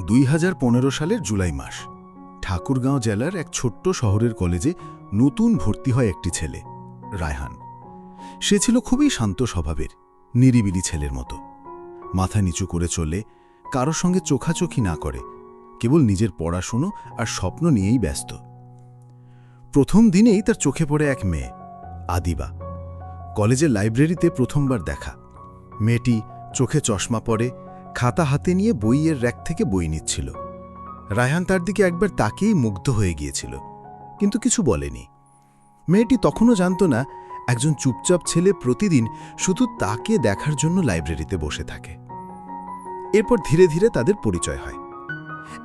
2015 সালের জুলাই মাস। ঠাকুরগাঁও জেলার এক ছোট্ট শহরের কলেজে নতুন ভর্তি হয় একটি ছেলে, রায়হান। সে ছিল খুবই শান্ত স্বভাবের, নিরিবিলি ছেলের মতো। মাথা নিচু করে চলে, কারোর সঙ্গে চোখাচোখি না করে, কেবল নিজের পড়াশুনো আর স্বপ্ন নিয়েই ব্যস্ত। প্রথম দিনেই তার চোখে পড়ে এক মেয়ে, আদিবা। কলেজের লাইব্রেরিতে প্রথমবার দেখা। মেয়েটি চোখে চশমা পরে, খাতা হাতে নিয়ে বইয়ের র্যাক থেকে বই নিচ্ছিল। রায়হান তার দিকে একবার তাকেই মুগ্ধ হয়ে গিয়েছিল, কিন্তু কিছু বলেনি। মেয়েটি তখনও জানত না একজন চুপচাপ ছেলে প্রতিদিন শুধু তাকে দেখার জন্য লাইব্রেরিতে বসে থাকে। এরপর ধীরে ধীরে তাদের পরিচয় হয়।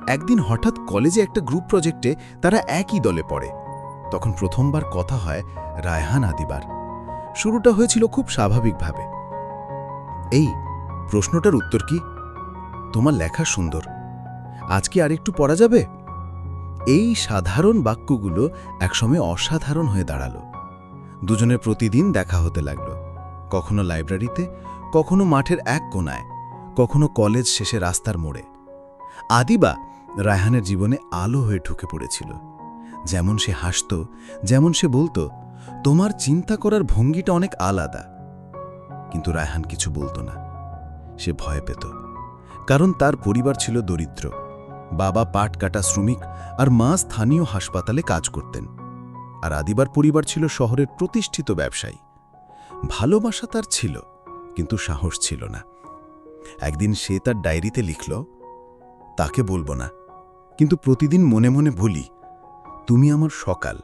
একদিন হঠাৎ কলেজে একটা গ্রুপ প্রজেক্টে তারা একই দলে পড়ে। তখন প্রথমবার কথা হয় রায়হান আদিবার। শুরুটা হয়েছিল খুব স্বাভাবিকভাবে। এই প্রশ্নটার উত্তর কি? তোমার লেখা সুন্দর, আজ কি আরেকটু পড়া যাবে? এই সাধারণ বাক্যগুলো একসময় অসাধারণ হয়ে দাঁড়ালো। দুজনের প্রতিদিন দেখা হতে লাগলো, কখনো লাইব্রেরিতে, কখনো মাঠের এক কোণায়, কখনো কলেজ শেষে রাস্তার মোড়ে। আদিবা রায়হানের জীবনে আলো হয়ে ঢুকে পড়েছিল। যেমন সে হাসত, যেমন সে বলতো, তোমার চিন্তা করার ভঙ্গিটা অনেক আলাদা। কিন্তু রায়হান কিছু বলতো না। সে ভয় পেত, কারণ তার পরিবার ছিল দরিদ্র। বাবা পাট কাটা শ্রমিক আর মা স্থানীয় হাসপাতালে কাজ করতেন। আর আদিবার পরিবার ছিল শহরের প্রতিষ্ঠিত ব্যবসায়ী। ভালোবাসা তার ছিল, কিন্তু সাহস ছিল না। একদিন সে তার ডায়েরিতে লিখল, তাকে বলবো না, কিন্তু প্রতিদিন মনে মনে বলি, তুমি আমার সকাল,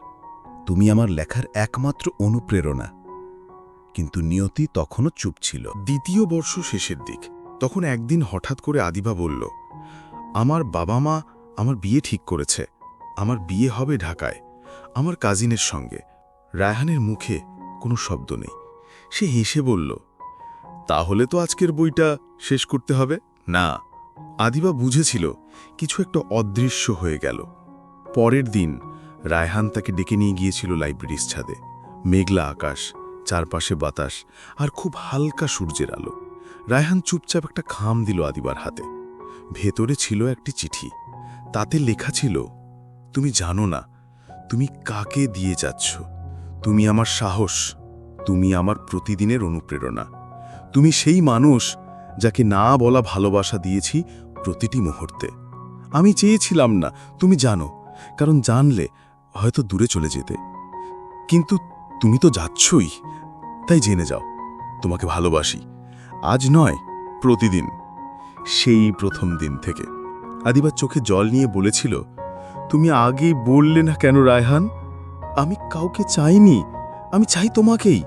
তুমি আমার লেখার একমাত্র অনুপ্রেরণা। কিন্তু নিয়তি তখনও চুপ ছিল। দ্বিতীয় বর্ষ শেষের দিক। তখন একদিন হঠাৎ করে আদিবা বলল, আমার বাবা মা আমার বিয়ে ঠিক করেছে। আমার বিয়ে হবে ঢাকায়, আমার কাজিনের সঙ্গে। রায়হানের মুখে কোনো শব্দ নেই। সে হেসে বলল, তাহলে তো আজকের বইটা শেষ করতে হবে। না, আদিবা বুঝেছিল কিছু একটা অদৃশ্য হয়ে গেল। পরের দিন রায়হান তাকে ডেকে নিয়ে গিয়েছিল লাইব্রেরির ছাদে। মেঘলা আকাশ, চারপাশে বাতাস আর খুব হালকা সূর্যের আলো। রায়হান চুপচাপ একটা খাম দিল আদিবার হাতে। ভেতরে ছিল একটি চিঠি। তাতে লেখা ছিল, তুমি জানো না তুমি কাকে দিয়ে যাচ্ছ। তুমি আমার সাহস, তুমি আমার প্রতিদিনের অনুপ্রেরণা। তুমি সেই মানুষ যাকে না বলা ভালোবাসা দিয়েছি প্রতিটি মুহূর্তে। আমি চেয়েছিলাম না তুমি জানো, কারণ জানলে হয়তো দূরে চলে যেতে। কিন্তু তুমি তো যাচ্ছই, তাই জেনে যাও, তোমাকে ভালোবাসি, আজ নয় প্রতিদিন। সেই প্রথম দিন থেকে আদিবার চোখে জল নিয়ে বলেছিল, তুমি আগেই বললে না কেন রায়হান? আমি কাউকে চাইনি, আমি চাই তোমাকেই।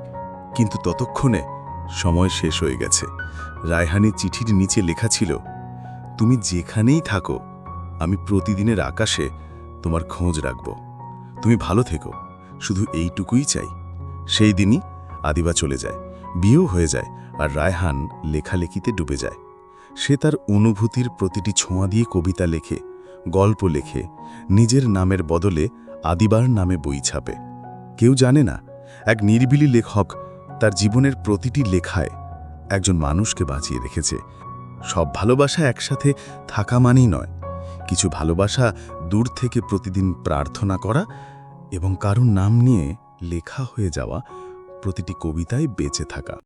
কিন্তু ততক্ষণে সময় শেষ হয়ে গেছে। রায়হানের চিঠির নিচে লেখা ছিল, তুমি যেখানেই থাকো, আমি প্রতিদিনের আকাশে তোমার খোঁজ রাখব। তুমি ভালো থেকো, শুধু এইটুকুই চাই। সেই দিনই আদিবা চলে যায়, বিয়েও হয়ে যায়, আর রায়হান লেখালেখিতে ডুবে যায়। সে তার অনুভূতির প্রতিটি ছোঁয়া দিয়ে কবিতা লেখে, গল্প লেখে, নিজের নামের বদলে আদিবার নামে বই ছাপে। কেউ জানে না এক নিরিবিলি লেখক তার জীবনের প্রতিটি লেখায় একজন মানুষকে বাঁচিয়ে রেখেছে। সব ভালোবাসা একসাথে থাকা মানেই নয়। কিছু ভালোবাসা দূর থেকে প্রতিদিন প্রার্থনা করা এবং কারুর নাম নিয়ে লেখা হয়ে যাওয়া, প্রতিটি কবিতায় বেঁচে থাকা।